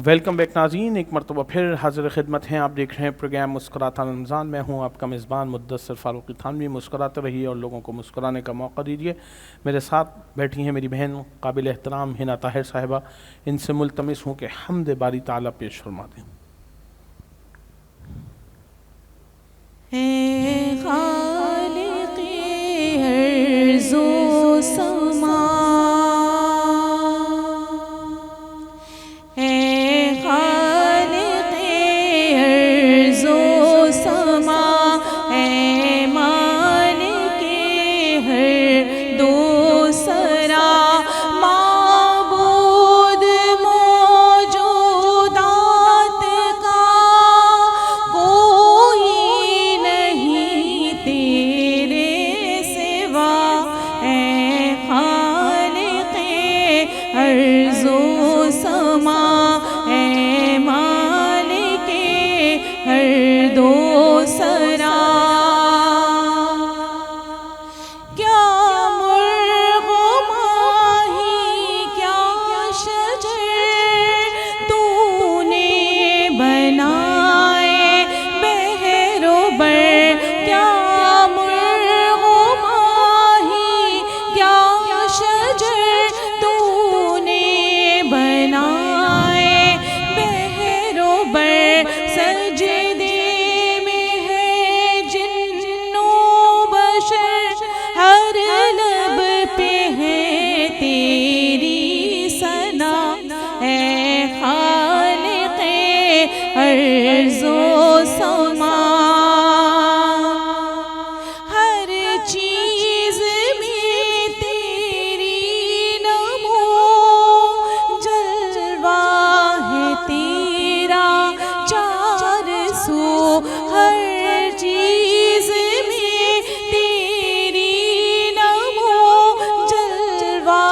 Welcome back ناظرین، ایک مرتبہ پھر حاضر خدمت ہیں. آپ دیکھ رہے ہیں پروگرام مسکراتا رمضان. میں ہوں آپ کا میزبان مدثر فاروقی تھانوی. مسکراتے رہیے اور لوگوں کو مسکرانے کا موقع دیجیے. میرے ساتھ بیٹھی ہیں میری بہن قابل احترام حنا طاہر صاحبہ. ان سے ملتمس ہوں کہ حمد باری تعالیٰ پیش فرما دیں. اے خالق ارض و سما، ارض و سما، ہر چیز میں تیری نمو جلوہ ہے تیرا چار سو، ہر چیز میں تیری نمو جلوہ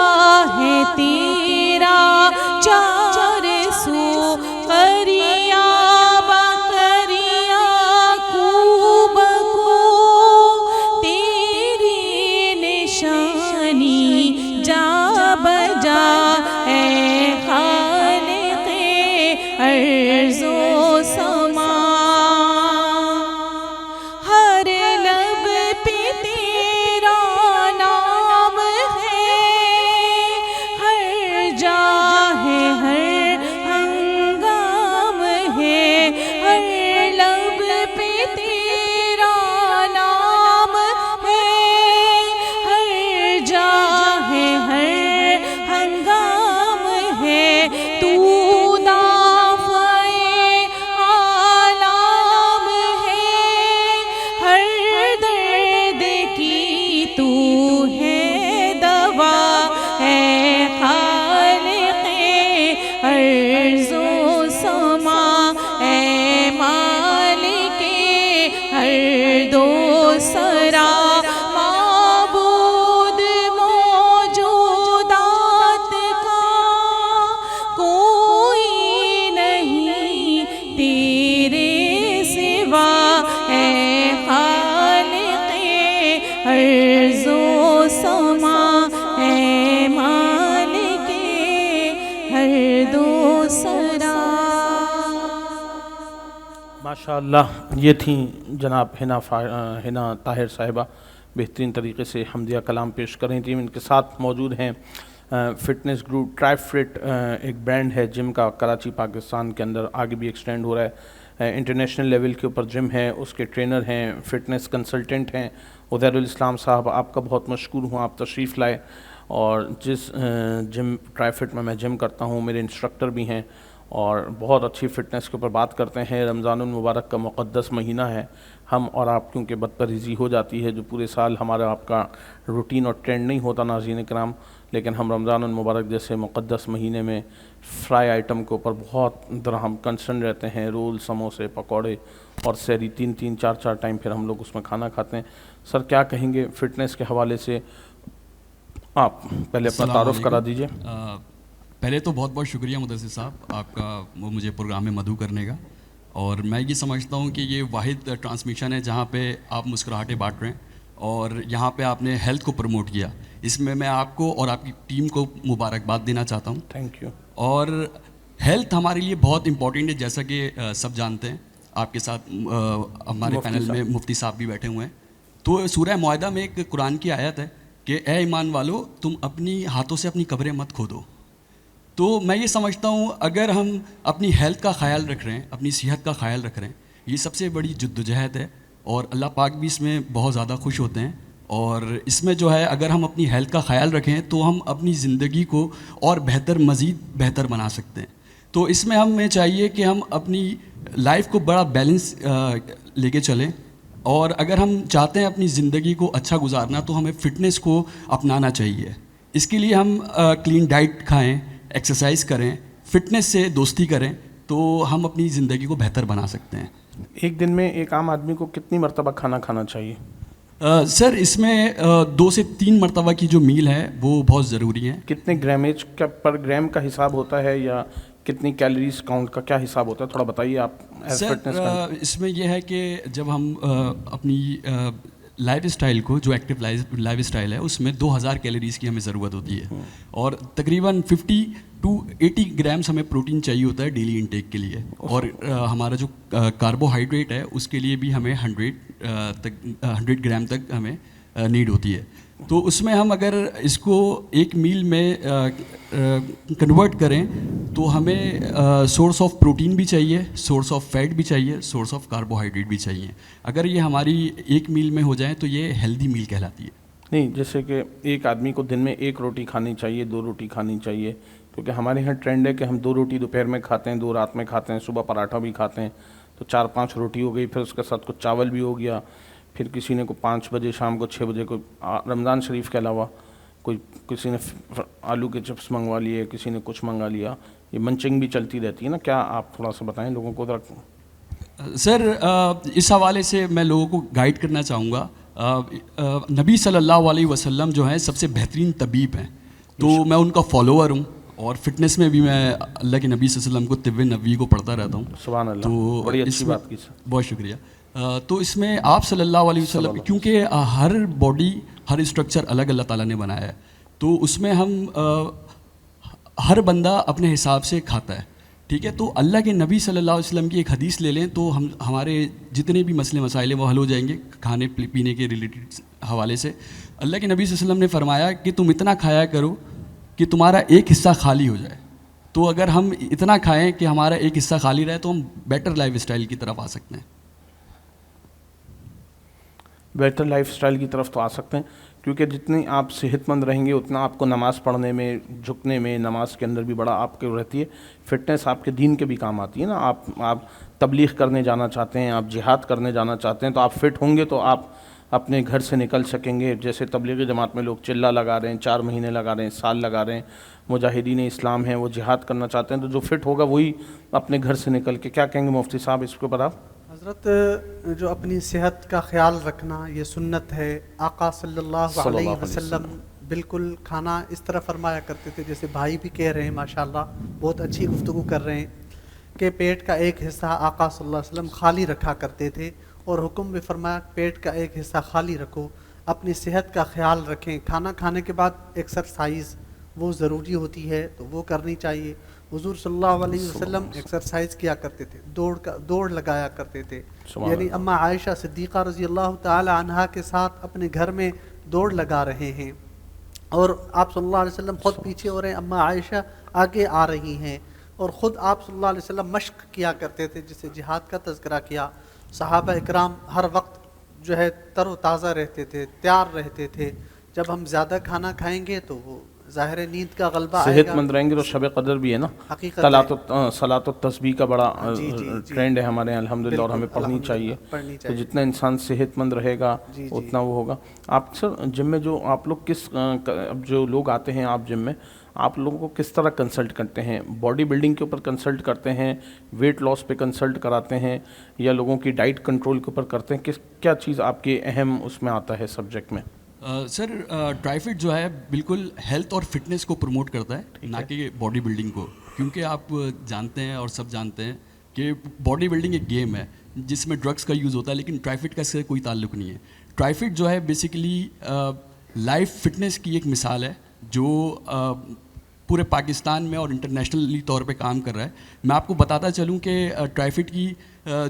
ہے تیرا چار سو، ماشاءاللہ. یہ تھیں جناب حنا طاہر صاحبہ، بہترین طریقے سے حمدیہ کلام پیش کر رہی تھیں. ان کے ساتھ موجود ہیں فٹنس گرو ٹرائی فٹ، ایک برانڈ ہے جم کا کراچی پاکستان کے اندر، آگے بھی ایکسٹینڈ ہو رہا ہے. انٹرنیشنل لیول کے اوپر جم ہے، اس کے ٹرینر ہیں، فٹنس کنسلٹنٹ ہیں. عزیر الاسلام صاحب، آپ کا بہت مشکور ہوں، آپ تشریف لائے. اور جس جم ٹرائی فٹ میں جم کرتا ہوں، میرے انسٹرکٹر بھی ہیں اور بہت اچھی فٹنس کے اوپر بات کرتے ہیں. رمضان المبارک کا مقدس مہینہ ہے. ہم اور آپ کیونکہ بدپرہیزی ہو جاتی ہے جو پورے سال ہمارا آپ کا روٹین اور ٹرینڈ نہیں ہوتا ناظرین کرام، لیکن ہم رمضان المبارک جیسے مقدس مہینے میں فرائی آئٹم کے اوپر بہت طرح ہم کنسرن رہتے ہیں. رول، سموسے، پکوڑے اور سحری 3-4 ٹائم پھر ہم لوگ اس میں کھانا کھاتے ہیں. سر کیا کہیں گے فٹنس کے حوالے سے؟ آپ پہلے اپنا تعارف کرا دیجئے. پہلے تو بہت بہت شکریہ مدثر صاحب آپ کا وہ مجھے پروگرام میں مدعو کرنے کا. اور میں یہ سمجھتا ہوں کہ یہ واحد ٹرانسمیشن ہے جہاں پہ آپ مسکراہٹیں بانٹ رہے ہیں اور یہاں پہ آپ نے ہیلتھ کو پروموٹ کیا. اس میں آپ کو اور آپ کی ٹیم کو مبارکباد دینا چاہتا ہوں. Thank you. اور ہیلتھ ہمارے لیے بہت امپورٹنٹ ہے، جیسا کہ سب جانتے ہیں. آپ کے ساتھ ہمارے پینل میں مفتی صاحب بھی بیٹھے ہوئے ہیں. تو سورہ معاہدہ میں ایک قرآن کی آیت ہے کہ اے ایمان والو تم اپنی ہاتھوں سے اپنی قبریں مت کھودو. تو میں یہ سمجھتا ہوں اگر ہم اپنی ہیلتھ کا خیال رکھ رہے ہیں، اپنی صحت کا خیال رکھ رہے ہیں، یہ سب سے بڑی جدوجہد ہے اور اللہ پاک بھی اس میں بہت زیادہ خوش ہوتے ہیں. اور اس میں جو ہے اگر ہم اپنی ہیلتھ کا خیال رکھیں تو ہم اپنی زندگی کو اور مزید بہتر بنا سکتے ہیں. تو اس میں ہمیں چاہیے کہ ہم اپنی لائف کو بڑا بیلنس لے کے چلیں، اور اگر ہم چاہتے ہیں اپنی زندگی کو اچھا گزارنا تو ہمیں فٹنس کو اپنانا چاہیے. اس کے لیے ہم کلین ڈائٹ کھائیں، ایکسرسائز کریں، فٹنس سے دوستی کریں تو ہم اپنی زندگی کو بہتر بنا سکتے ہیں. ایک دن میں ایک عام آدمی کو کتنی مرتبہ کھانا کھانا چاہیے؟ سر اس میں 2 سے 3 مرتبہ کی جو میل ہے وہ بہت ضروری ہے. کتنے گرامیج کا پر گرام کا حساب ہوتا ہے یا کتنی کیلریز کاؤنٹ کا کیا حساب ہوتا ہے؟ تھوڑا بتائیے آپ. سر اس میں یہ ہے کہ جب ہم اپنی لائف اسٹائل کو، جو ایکٹیو لائف اسٹائل ہے، اس میں 2000 کیلریز کی ہمیں ضرورت ہوتی ہے، اور تقریباً 50 to 80 گرامس ہمیں پروٹین چاہیے ہوتا ہے ڈیلی انٹیک کے لیے. اور ہمارا جو کاربوہائیڈریٹ ہے اس کے لیے بھی ہمیں 100 گرام تک ہمیں نیڈ ہوتی ہے. تو اس میں ہم اگر اس کو ایک میل میں کنورٹ کریں تو ہمیں سورس آف پروٹین بھی چاہیے، سورس آف فیٹ بھی چاہیے، سورس آف کاربوہائیڈریٹ بھی چاہیے. اگر یہ ہماری ایک میل میں ہو جائیں تو یہ ہیلدی میل کہلاتی ہے. نہیں، جیسے کہ ایک آدمی کو دن میں 1 روٹی کھانی چاہیے، 2 روٹی کھانی چاہیے، کیونکہ ہمارے یہاں ٹرینڈ ہے کہ ہم 2 روٹی دوپہر میں کھاتے ہیں، 2 رات میں کھاتے ہیں، صبح پراٹھا بھی کھاتے ہیں، تو 4-5 روٹی ہو گئی، پھر اس کے ساتھ کچھ چاول بھی ہو گیا، پھر کسی نے کو 5 بجے شام کو 6 بجے کو رمضان شریف کے علاوہ کسی نے آلو کے چپس منگوا لیے، کسی نے کچھ منگا لیا. یہ منچنگ بھی چلتی رہتی ہے نا، کیا آپ تھوڑا سا بتائیں لوگوں کو ذرا. سر اس حوالے سے میں لوگوں کو گائیڈ کرنا چاہوں گا. نبی صلی اللہ علیہ وسلم جو ہیں سب سے بہترین طبیب ہیں، تو میں ان کا فالوور ہوں، اور فٹنس میں بھی میں اللہ کے نبی صلی اللہ علیہ وسلم کو طب نبوی کو پڑھتا رہتا ہوں. سبحان اللہ، تو بڑی اچھی بات کی. بہت شکریہ. تو اس میں آپ صلی اللہ علیہ وسلم، کیونکہ ہر باڈی، ہر اسٹرکچر الگ اللہ تعالیٰ نے بنایا ہے، تو اس میں ہم ہر بندہ اپنے حساب سے کھاتا ہے، ٹھیک ہے. تو اللہ کے نبی صلی اللہ علیہ وسلم کی ایک حدیث لے لیں تو ہمارے جتنے بھی مسئلے مسائل ہیں وہ حل ہو جائیں گے کھانے پینے کے ریلیٹڈ حوالے سے. اللہ کے نبی صلی اللہ علیہ وسلم نے فرمایا کہ تم اتنا کھایا کرو کہ تمہارا ایک حصہ خالی ہو جائے. تو اگر ہم اتنا کھائیں کہ ہمارا ایک حصہ خالی رہے تو ہم بیٹر لائف اسٹائل کی طرف آ سکتے ہیں. بہتر لائف اسٹائل کی طرف تو آ سکتے ہیں، کیونکہ جتنی آپ صحت مند رہیں گے اتنا آپ کو نماز پڑھنے میں، جھکنے میں، نماز کے اندر بھی بڑا آپ کو رہتی ہے. فٹنس آپ کے دین کے بھی کام آتی ہے نا. آپ تبلیغ کرنے جانا چاہتے ہیں، آپ جہاد کرنے جانا چاہتے ہیں، تو آپ فٹ ہوں گے تو آپ اپنے گھر سے نکل سکیں گے. جیسے تبلیغی جماعت میں لوگ چلہ لگا رہے ہیں، 4 مہینے لگا رہے ہیں، سال لگا رہے ہیں، مجاہدین اسلام ہیں، وہ جہاد کرنا چاہتے ہیں، تو جو فٹ ہوگا وہی اپنے گھر سے نکل کے. کیا کہیں گے مفتی صاحب اس کے اوپر آپ؟ حضرت جو اپنی صحت کا خیال رکھنا یہ سنت ہے. آقا صلی اللہ علیہ وسلم بالکل کھانا اس طرح فرمایا کرتے تھے جیسے بھائی بھی کہہ رہے ہیں، ماشاءاللہ بہت اچھی گفتگو کر رہے ہیں، کہ پیٹ کا ایک حصہ آقا صلی اللہ علیہ وسلم خالی رکھا کرتے تھے، اور حکم بھی فرمایا پیٹ کا ایک حصہ خالی رکھو. اپنی صحت کا خیال رکھیں. کھانا کھانے کے بعد ایکسرسائز وہ ضروری ہوتی ہے تو وہ کرنی چاہیے. حضور صلی اللہ علیہ وسلم ایکسرسائز کیا کرتے تھے، دوڑ لگایا کرتے تھے. یعنی اماں عائشہ صدیقہ رضی اللہ تعالی عنہا کے ساتھ اپنے گھر میں دوڑ لگا رہے ہیں، اور آپ صلی اللہ علیہ وسلم خود پیچھے ہو رہے ہیں، اماں عائشہ آگے آ رہی ہیں، اور خود آپ صلی اللہ علیہ وسلم مشق کیا کرتے تھے، جسے جہاد کا تذکرہ کیا. صحابہ اکرام ہر وقت جو ہے تر و تازہ رہتے تھے، تیار رہتے تھے. جب ہم زیادہ کھانا کھائیں گے تو وہ ظاہر نیند کا غلبہ آئے گا. صحت مند رہیں گے تو شب قدر بھی ہے نا. صلاۃ و تسبیح کا بڑا ٹرینڈ ہے ہمارے یہاں الحمدللہ، اور ہمیں پڑھنی چاہیے. تو جتنا انسان صحت مند رہے گا اتنا وہ ہوگا. آپ سر جم میں جو آپ لوگ اب جو لوگ آتے ہیں آپ جم میں، آپ لوگوں کو کس طرح کنسلٹ کرتے ہیں؟ باڈی بلڈنگ کے اوپر کنسلٹ کرتے ہیں، ویٹ لاس پہ کنسلٹ کراتے ہیں، یا لوگوں کی ڈائٹ کنٹرول کے اوپر کرتے ہیں؟ کیا چیز آپ کے اہم اس میں آتا ہے سبجیکٹ میں؟ سر ٹرائی فٹ جو ہے بالکل ہیلتھ اور فٹنس کو پروموٹ کرتا ہے، نہ کہ باڈی بلڈنگ کو. کیونکہ آپ جانتے ہیں اور سب جانتے ہیں کہ باڈی بلڈنگ ایک گیم ہے جس میں ڈرگس کا یوز ہوتا ہے، لیکن ٹرائی فٹ کا اس سے کوئی تعلق نہیں ہے. ٹرائی فٹ جو ہے بیسیکلی لائف فٹنس کی ایک مثال ہے، جو پورے پاکستان میں اور انٹرنیشنلی طور پہ کام کر رہا ہے. میں آپ کو بتاتا چلوں کہ ٹرائی فٹ کی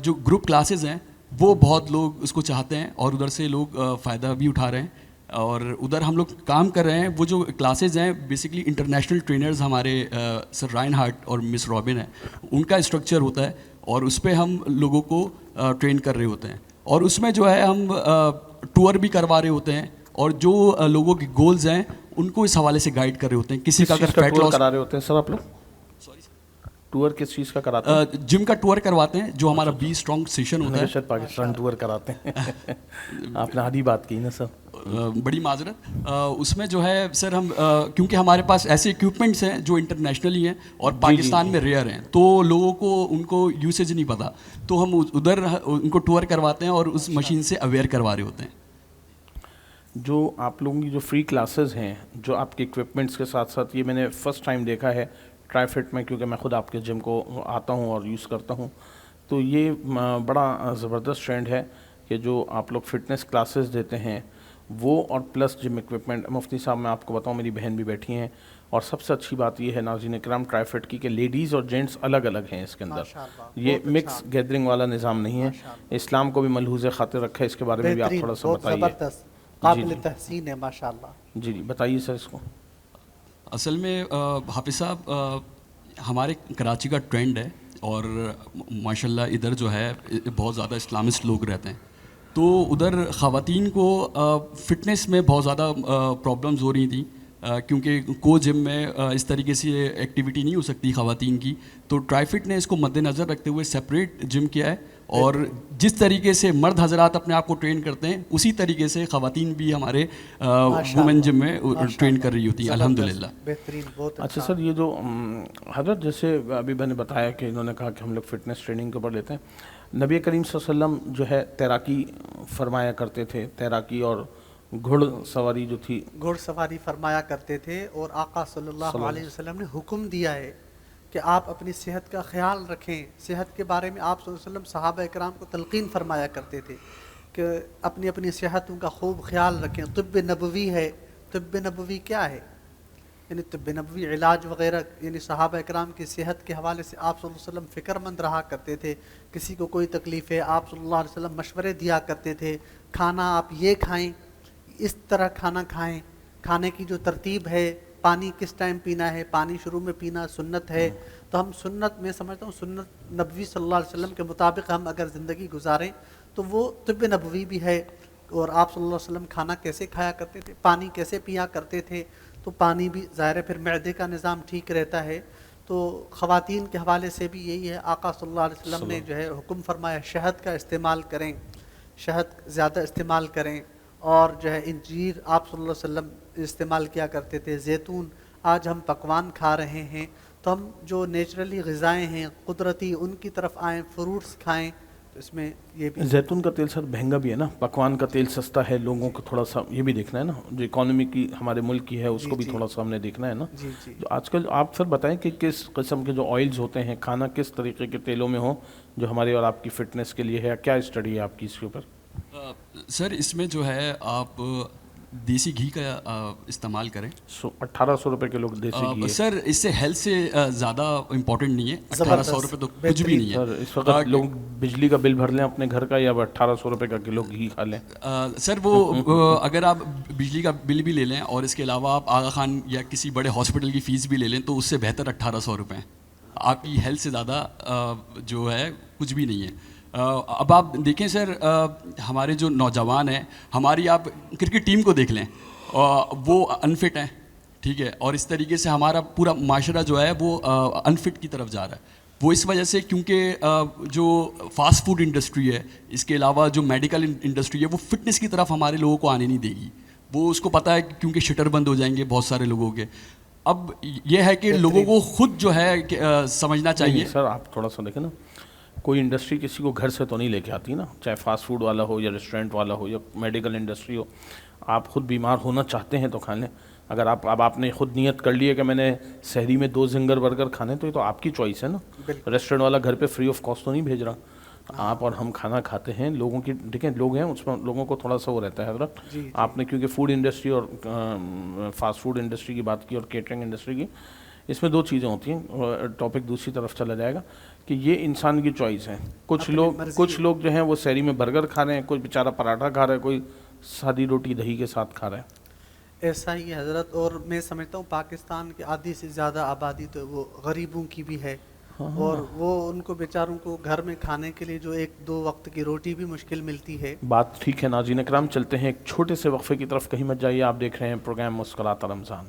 جو گروپ کلاسز ہیں وہ بہت لوگ اس کو چاہتے ہیں اور ادھر سے لوگ فائدہ بھی اٹھا رہے ہیں, اور ادھر ہم لوگ کام کر رہے ہیں. وہ جو کلاسز ہیں بیسکلی انٹرنیشنل ٹرینرز ہمارے سر رائن ہارٹ اور مس رابن ہیں, ان کا اسٹرکچر ہوتا ہے اور اس پہ ہم لوگوں کو ٹرین کر رہے ہوتے ہیں, اور اس میں جو ہے ہم ٹور بھی کروا رہے ہوتے ہیں, اور جو لوگوں کے گولز ہیں ان کو اس حوالے سے گائیڈ کر رہے ہوتے ہیں. کسی کا اگر فیٹ لاس کرا رہے ہوتے ہیں سر آپ لوگ, ٹور کس چیز کا کراتے ہیں؟ جم کا ٹور کرواتے ہیں جو ہمارا 20 اسٹرانگ سیشن ہوتا ہے. شاید پاکستان ٹور کراتے ہیں. آپ نے آدھی بات کی نا سر. بڑی معذرت. اس میں جو ہے سر ہم کیونکہ ہمارے پاس ایسے اکوپمنٹس ہیں جو انٹرنیشنلی ہیں اور پاکستان میں ریئر ہیں, تو لوگوں کو ان کو یوسیج نہیں پتہ, تو ہم ادھر ان کو ٹور کرواتے ہیں اور اس مشین سے اویئر کروا رہے ہوتے ہیں. جو آپ لوگوں کی جو فری کلاسز ہیں جو آپ کے اکوپمنٹس کے ساتھ ساتھ, یہ میں نے فرسٹ ٹائم دیکھا ہے ٹرائی فٹ میں, کیونکہ میں خود آپ کے جم کو آتا ہوں اور یوز کرتا ہوں, تو یہ بڑا زبردست ٹرینڈ ہے کہ جو آپ لوگ فٹنس کلاسز دیتے ہیں وہ, اور پلس جم اکوپمنٹ. مفتی صاحب میں آپ کو بتاؤں میری بہن بھی بیٹھی ہیں, اور سب سے اچھی بات یہ ہے ناظرین اکرام ٹرائی فٹ کی کہ لیڈیز اور جینٹس الگ الگ ہیں اس کے اندر. یہ مکس گیدرنگ والا نظام نہیں ہے. اسلام کو بھی ملحوظ خاطر رکھا ہے, اس کے بارے میں بھی آپ تھوڑا سا بتائیے. قابل تحسین ہے ماشاءاللہ. جی بتائیے سر اس کو. اصل میں حافظ صاحب ہمارے کراچی کا ٹرینڈ ہے, اور ماشاءاللہ ادھر جو ہے بہت زیادہ اسلامسٹ لوگ رہتے ہیں, تو ادھر خواتین کو فٹنس میں بہت زیادہ پرابلمز ہو رہی تھیں, کیونکہ کو جم میں اس طریقے سے ایکٹیویٹی نہیں ہو سکتی خواتین کی. تو ٹرائی فٹ نے اس کو مد نظر رکھتے ہوئے سپریٹ جم کیا ہے, اور جس طریقے سے مرد حضرات اپنے آپ کو ٹرین کرتے ہیں اسی طریقے سے خواتین بھی ہمارے وومن جم میں ٹرین کر رہی ہوتی ہیں الحمدللہ. بہترین, بہت اچھا سر, یہ جو حضرت جیسے ابھی میں نے بتایا کہ انہوں نے کہا کہ ہم لوگ فٹنس ٹریننگ کے اوپر لیتے ہیں, نبی کریم صلی اللہ علیہ وسلم جو ہے تیراکی فرمایا کرتے تھے, تیراکی اور گھڑ سواری جو تھی, گھڑ سواری فرمایا کرتے تھے, اور آقا صلی اللہ علیہ وسلم نے حکم دیا ہے کہ آپ اپنی صحت کا خیال رکھیں. صحت کے بارے میں آپ صلی اللہ علیہ وسلم صحابہ اکرام کو تلقین فرمایا کرتے تھے کہ اپنی صحتوں کا خوب خیال رکھیں. طب نبوی ہے. طب نبوی کیا ہے؟ یعنی طب نبوی علاج وغیرہ, یعنی صحابہ اکرام کی صحت کے حوالے سے آپ صلی اللہ علیہ وسلم فکر مند رہا کرتے تھے. کسی کو کوئی تکلیف ہے آپ صلی اللہ علیہ وسلم مشورے دیا کرتے تھے, کھانا آپ یہ کھائیں, اس طرح کھانا کھائیں, کھانے کی جو ترتیب ہے, پانی کس ٹائم پینا ہے, پانی شروع میں پینا سنت ہے. تو ہم سنت, میں سمجھتا ہوں سنت نبوی صلی اللہ علیہ وسلم کے مطابق ہم اگر زندگی گزاریں تو وہ طب نبوی بھی ہے. اور آپ صلی اللہ علیہ وسلم کھانا کیسے کھایا کرتے تھے, پانی کیسے پیا کرتے تھے, تو پانی بھی ظاہر ہے پھر معدے کا نظام ٹھیک رہتا ہے. تو خواتین کے حوالے سے بھی یہی ہے, آقا صلی اللہ علیہ وسلم نے جو ہے حکم فرمایا شہد کا استعمال کریں, شہد زیادہ استعمال کریں, اور جو ہے انجیر آپ صلی اللہ علیہ وسلم استعمال کیا کرتے تھے, زیتون. آج ہم پکوان کھا رہے ہیں تو ہم جو نیچرلی غذائیں ہیں قدرتی ان کی طرف آئیں, فروٹس کھائیں. تو اس میں یہ بھی زیتون کا تیل سر مہنگا بھی ہے نا, پکوان کا تیل سستا ہے, لوگوں کو تھوڑا سا یہ بھی دیکھنا ہے نا, جو اکانومی کی ہمارے ملک کی ہے اس کو بھی تھوڑا سا ہم نے دیکھنا ہے نا. جو آج کل آپ سر بتائیں کہ کس قسم کے جو آئلز ہوتے ہیں, کھانا کس طریقے کے تیلوں میں ہو جو ہمارے اور آپ کی فٹنس کے لیے ہے, کیا اسٹڈی ہے آپ کی اس کے اوپر؟ سر اس میں جو ہے آپ دیسی گھی کا استعمال کریں. 1800 روپے کلو دیسی گھی ہے سر, اس سے ہیلتھ سے زیادہ امپورٹنٹ نہیں ہے. 1800 روپے تو کچھ بھی نہیں ہے سر. اس وقت لوگ بجلی کا بل بھر لیں اپنے گھر کا, یا 1800 روپے کا کلو گھی کھا لیں. سر وہ اگر آپ بجلی کا بل بھی لے لیں اور اس کے علاوہ آپ آغا خان یا کسی بڑے ہاسپٹل کی فیس بھی لے لیں تو اس سے بہتر 1800 روپے ہیں. آپ کی ہیلتھ سے زیادہ جو ہے کچھ بھی نہیں ہے. اب آپ دیکھیں سر, ہمارے جو نوجوان ہیں, ہماری آپ کرکٹ ٹیم کو دیکھ لیں, وہ انفٹ ہیں, ٹھیک ہے, اور اس طریقے سے ہمارا پورا معاشرہ جو ہے وہ انفٹ کی طرف جا رہا ہے. وہ اس وجہ سے کیونکہ جو فاسٹ فوڈ انڈسٹری ہے, اس کے علاوہ جو میڈیکل انڈسٹری ہے, وہ فٹنس کی طرف ہمارے لوگوں کو آنے نہیں دے گی. وہ اس کو پتہ ہے کیونکہ شٹر بند ہو جائیں گے بہت سارے لوگوں کے. اب یہ ہے کہ لوگوں کو خود جو ہے سمجھنا چاہیے. سر آپ تھوڑا سا دیکھیں نا, کوئی انڈسٹری کسی کو گھر سے تو نہیں لے کے آتی نا, چاہے فاسٹ فوڈ والا ہو یا ریسٹورینٹ والا ہو یا میڈیکل انڈسٹری ہو. آپ خود بیمار ہونا چاہتے ہیں تو کھا لیں. اگر آپ نے خود نیت کر لی ہے کہ میں نے سحری میں 2 زنگر برگر کھانے, تو یہ تو آپ کی چوائس ہے نا. ریسٹورینٹ والا گھر پہ فری آف کاسٹ تو نہیں بھیج رہا. آپ اور ہم کھانا کھاتے ہیں, لوگوں کی دیکھیں لوگ ہیں اس میں لوگوں کو تھوڑا سا وہ رہتا ہے حضرت. آپ نے کیونکہ فوڈ انڈسٹری اور فاسٹ فوڈ انڈسٹری کی بات کی اور کیٹرنگ انڈسٹری کی, اس میں دو چیزیں ہوتی ہیں, ٹاپک دوسری طرف چلا جائے گا کہ یہ انسان کی چوائس ہے. کچھ لوگ جو ہیں وہ سحری میں برگر کھا رہے ہیں, کوئی بیچارہ پراٹھا کھا رہا ہے, کوئی سادی روٹی دہی کے ساتھ کھا رہا ہے. ایسا ہی ہے حضرت. اور میں سمجھتا ہوں پاکستان کی آدھی سے زیادہ آبادی تو وہ غریبوں کی بھی ہے, اور وہ ان کو بیچاروں کو گھر میں کھانے کے لیے جو 1-2 وقت کی روٹی بھی مشکل ملتی ہے. بات ٹھیک ہے. ناظرین کرام چلتے ہیں ایک چھوٹے سے وقفے کی طرف, کہیں مت جائیے. آپ دیکھ رہے ہیں پروگرام مسکراتا رمضان.